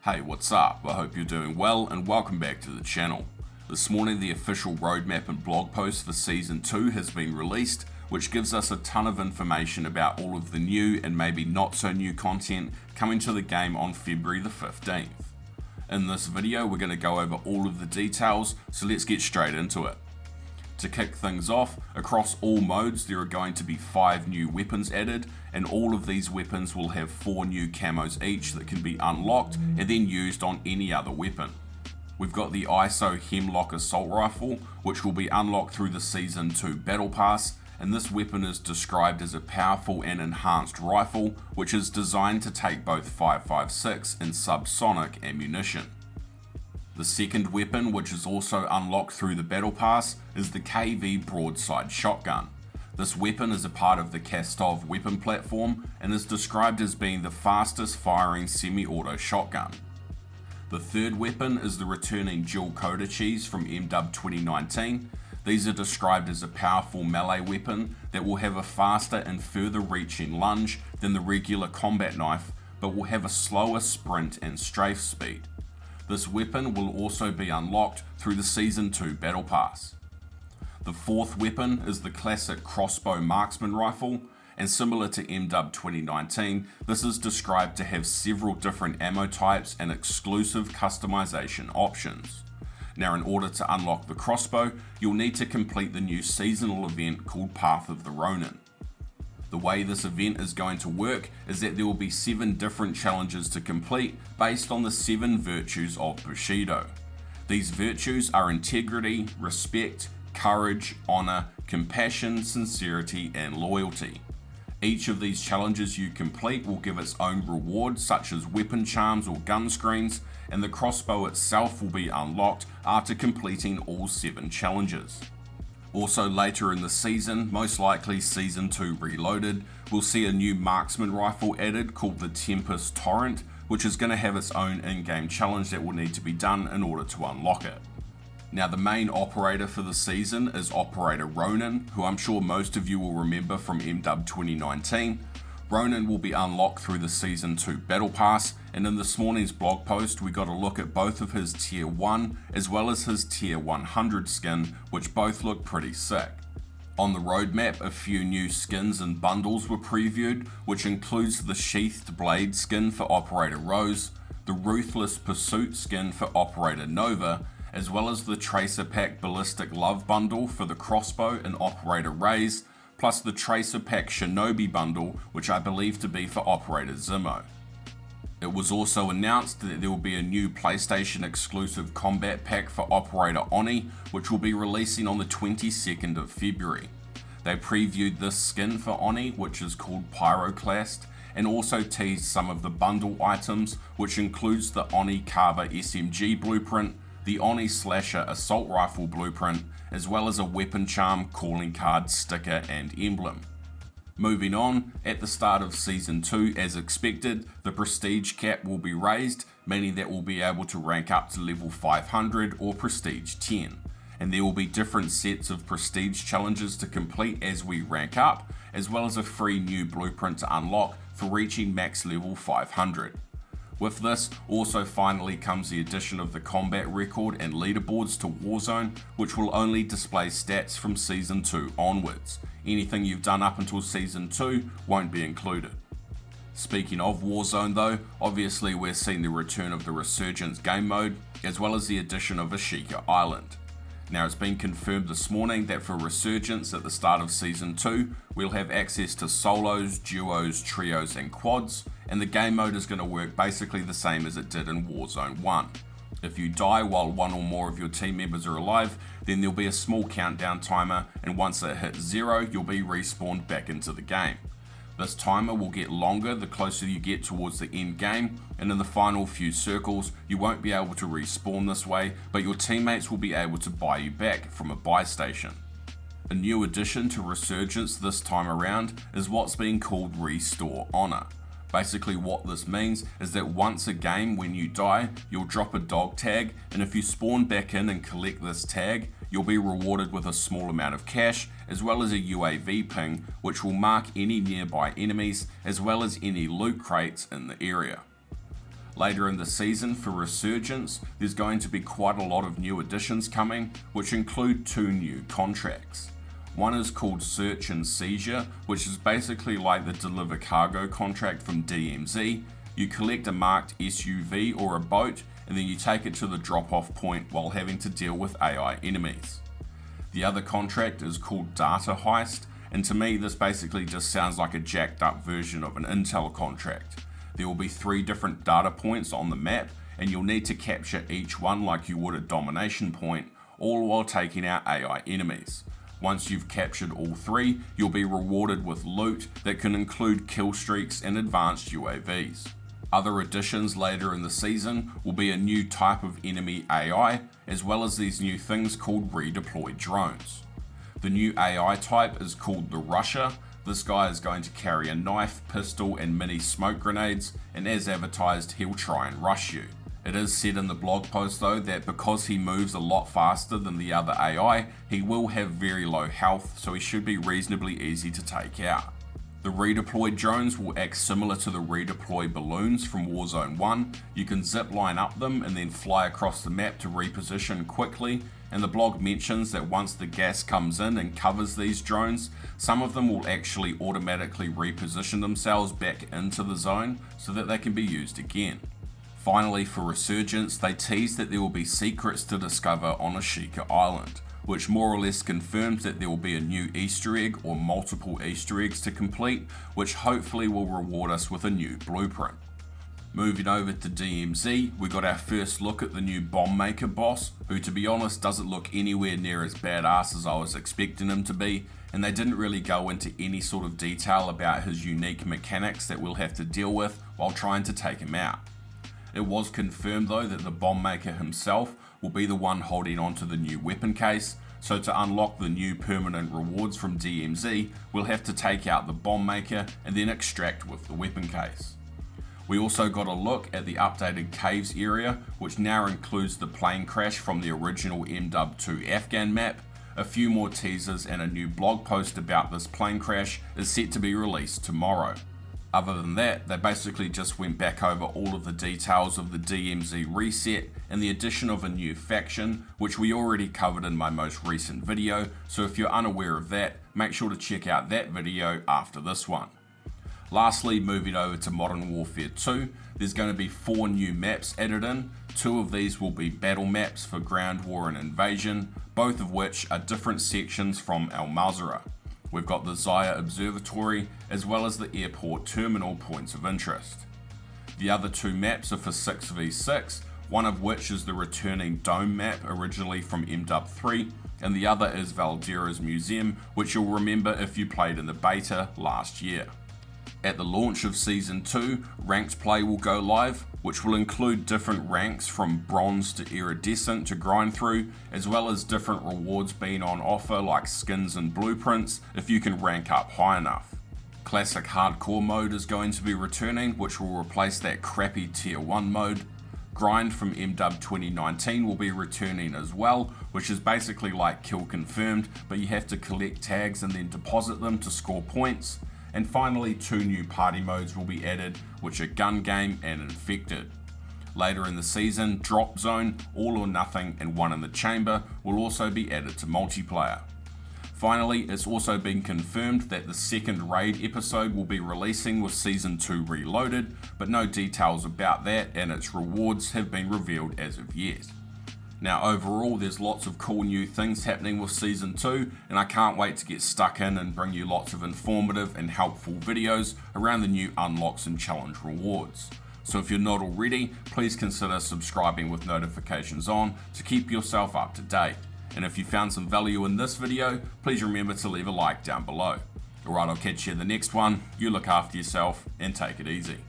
Hey, what's up? I hope you're doing well and welcome back to the channel. This morning the official roadmap and blog post for Season 2 has been released, which gives us a ton of information about all of the new and maybe not so new content coming to the game on February the 15th. In this video we're going to go over all of the details, so let's get straight into it. To kick things off, across all modes there are going to be 5 new weapons added, and all of these weapons will have 4 new camos each that can be unlocked and then used on any other weapon. We've got the ISO Hemlock Assault Rifle, which will be unlocked through the Season 2 Battle Pass, and this weapon is described as a powerful and enhanced rifle, which is designed to take both 5.56 and subsonic ammunition. The second weapon, which is also unlocked through the Battle Pass, is the KV Broadside Shotgun. This weapon is a part of the Kastov Weapon platform and is described as being the fastest firing semi-auto shotgun. The third weapon is the returning dual codices from MW2 2019. These are described as a powerful melee weapon that will have a faster and further reaching lunge than the regular combat knife, but will have a slower sprint and strafe speed. This weapon will also be unlocked through the Season 2 Battle Pass. The fourth weapon is the classic crossbow marksman rifle, and similar to MW 2019, this is described to have several different ammo types and exclusive customization options. Now, in order to unlock the crossbow, you'll need to complete the new seasonal event called Path of the Ronin. The way this event is going to work is that there will be 7 different challenges to complete based on the 7 virtues of Bushido. These virtues are integrity, respect, courage, honor, compassion, sincerity, and loyalty. Each of these challenges you complete will give its own rewards, such as weapon charms or gun screens, and the crossbow itself will be unlocked after completing all 7 challenges. Also later in the season, most likely Season 2 Reloaded, we'll see a new marksman rifle added called the Tempest Torrent, which is going to have its own in-game challenge that will need to be done in order to unlock it. Now, the main operator for the season is Operator Ronin, who I'm sure most of you will remember from MW 2019. Ronin will be unlocked through the Season 2 Battle Pass, and in this morning's blog post we got a look at both of his Tier 1 as well as his Tier 100 skin, which both look pretty sick. On the roadmap, a few new skins and bundles were previewed, which includes the Sheathed Blade skin for Operator Rose, the Ruthless Pursuit skin for Operator Nova, as well as the Tracer Pack Ballistic Love bundle for the crossbow and Operator Raze, plus the Tracer Pack Shinobi bundle, which I believe to be for Operator Zimmo. It was also announced that there will be a new PlayStation exclusive combat pack for Operator Oni, which will be releasing on the 22nd of February. They previewed this skin for Oni, which is called Pyroclast, and also teased some of the bundle items, which includes the Oni Carver SMG blueprint, the Oni Slasher Assault Rifle blueprint, as well as a weapon charm, calling card, sticker and emblem. Moving on, at the start of Season 2, as expected, the prestige cap will be raised, meaning that we'll be able to rank up to level 500 or prestige 10. And there will be different sets of prestige challenges to complete as we rank up, as well as a free new blueprint to unlock for reaching max level 500. With this, also finally comes the addition of the combat record and leaderboards to Warzone, which will only display stats from Season 2 onwards. Anything you've done up until Season 2 won't be included. Speaking of Warzone though, obviously we're seeing the return of the Resurgence game mode, as well as the addition of Ashika Island. Now, it's been confirmed this morning that for Resurgence at the start of Season 2, we'll have access to solos, duos, trios and quads, and the game mode is going to work basically the same as it did in Warzone 1. If you die while one or more of your team members are alive, then there'll be a small countdown timer, and once it hits 0, you'll be respawned back into the game. This timer will get longer the closer you get towards the end game, and in the final few circles you won't be able to respawn this way, but your teammates will be able to buy you back from a buy station. A new addition to Resurgence this time around is what's being called Restore Honor. Basically what this means is that once a game, when you die, you'll drop a dog tag, and if you spawn back in and collect this tag, you'll be rewarded with a small amount of cash, as well as a UAV ping, which will mark any nearby enemies, as well as any loot crates in the area. Later in the season for Resurgence, there's going to be quite a lot of new additions coming, which include 2 new contracts. One is called Search and Seizure, which is basically like the Deliver Cargo contract from DMZ. You collect a marked SUV or a boat, and then you take it to the drop-off point while having to deal with AI enemies. The other contract is called Data Heist, and to me this basically just sounds like a jacked up version of an Intel contract. There will be 3 different data points on the map, and you'll need to capture each one like you would a domination point, all while taking out AI enemies. Once you've captured all 3, you'll be rewarded with loot that can include kill streaks and advanced UAVs. Other additions later in the season will be a new type of enemy AI, as well as these new things called redeployed drones. The new AI type is called the Rusher. This guy is going to carry a knife, pistol and mini smoke grenades, and as advertised he'll try and rush you. It is said in the blog post though that because he moves a lot faster than the other AI, he will have very low health, so he should be reasonably easy to take out. The redeployed drones will act similar to the redeploy balloons from Warzone 1. You can zip line up them and then fly across the map to reposition quickly, and the blog mentions that once the gas comes in and covers these drones, some of them will actually automatically reposition themselves back into the zone so that they can be used again. Finally, for Resurgence, they tease that there will be secrets to discover on Ashika Island, which more or less confirms that there will be a new Easter egg or multiple Easter eggs to complete, which hopefully will reward us with a new blueprint. Moving over to DMZ, we got our first look at the new bomb maker boss, who to be honest doesn't look anywhere near as badass as I was expecting him to be, and they didn't really go into any sort of detail about his unique mechanics that we'll have to deal with while trying to take him out. It was confirmed though that the bomb maker himself will be the one holding onto the new weapon case, so to unlock the new permanent rewards from DMZ, we'll have to take out the bomb maker and then extract with the weapon case. We also got a look at the updated caves area, which now includes the plane crash from the original MW2 Afghan map. A few more teasers and a new blog post about this plane crash is set to be released tomorrow. Other than that, they basically just went back over all of the details of the DMZ reset and the addition of a new faction, which we already covered in my most recent video, so if you're unaware of that, make sure to check out that video after this one. Lastly, moving over to Modern Warfare 2, there's going to be 4 new maps added in. 2 of these will be battle maps for ground war and invasion, both of which are different sections from Al Mazrah. We've got the Zaya Observatory as well as the airport terminal points of interest. The other 2 maps are for 6v6, one of which is the returning Dome map originally from MW3, and the other is Valdera's Museum, which you'll remember if you played in the beta last year. At the launch of Season 2, ranked play will go live, which will include different ranks from bronze to iridescent to grind through, as well as different rewards being on offer like skins and blueprints if you can rank up high enough. Classic hardcore mode is going to be returning, which will replace that crappy tier 1 mode. Grind from MW 2019 will be returning as well, which is basically like kill confirmed, but you have to collect tags and then deposit them to score points. And finally, 2 new party modes will be added, which are Gun Game and Infected. Later in the season, Drop Zone, All or Nothing and One in the Chamber will also be added to multiplayer. Finally, it's also been confirmed that the second raid episode will be releasing with Season 2 Reloaded, but no details about that and its rewards have been revealed as of yet. Now overall, there's lots of cool new things happening with Season 2, and I can't wait to get stuck in and bring you lots of informative and helpful videos around the new unlocks and challenge rewards. So if you're not already, please consider subscribing with notifications on to keep yourself up to date. And if you found some value in this video, please remember to leave a like down below. Alright, I'll catch you in the next one. You look after yourself and take it easy.